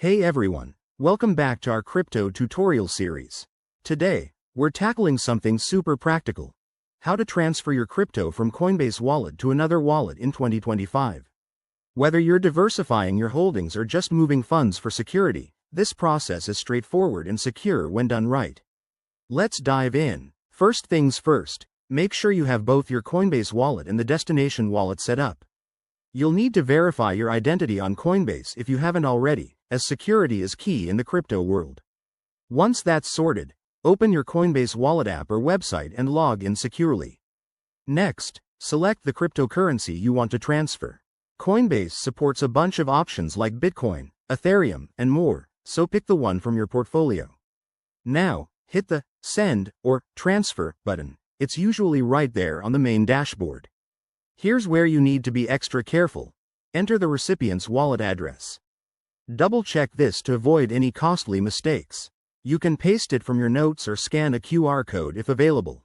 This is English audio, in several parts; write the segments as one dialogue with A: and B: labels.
A: Hey everyone, welcome back to our crypto tutorial series. Today, we're tackling something super practical. How to transfer your crypto from Coinbase Wallet to another wallet in 2025. Whether you're diversifying your holdings or just moving funds for security, this process is straightforward and secure when done right. Let's dive in. First things first, make sure you have both your Coinbase wallet and the destination wallet set up. You'll need to verify your identity on Coinbase if you haven't already, as security is key in the crypto world. Once that's sorted, open your Coinbase Wallet app or website and log in securely. Next, select the cryptocurrency you want to transfer. Coinbase supports a bunch of options like Bitcoin, Ethereum, and more, so pick the one from your portfolio. Now, hit the Send or Transfer button. It's usually right there on the main dashboard. Here's where you need to be extra careful. Enter the recipient's wallet address. Double-check this to avoid any costly mistakes. You can paste it from your notes or scan a QR code if available.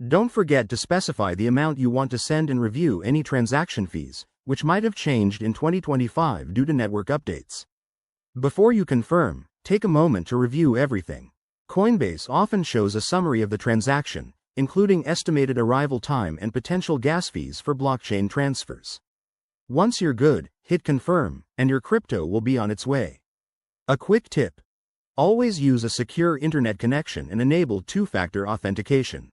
A: Don't forget to specify the amount you want to send and review any transaction fees, which might have changed in 2025 due to network updates. Before you confirm, take a moment to review everything. Coinbase often shows a summary of the transaction, including estimated arrival time and potential gas fees for blockchain transfers. Once you're good, hit confirm, and your crypto will be on its way. A quick tip: always use a secure internet connection and enable two-factor authentication.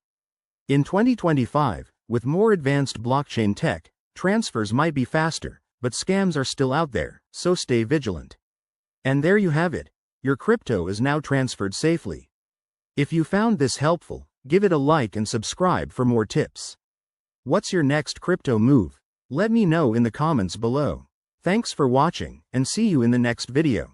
A: In 2025, with more advanced blockchain tech, transfers might be faster, but scams are still out there, so stay vigilant. And there you have it. Your crypto is now transferred safely. If you found this helpful, give it a like and subscribe for more tips. What's your next crypto move? Let me know in the comments below. Thanks for watching, and see you in the next video.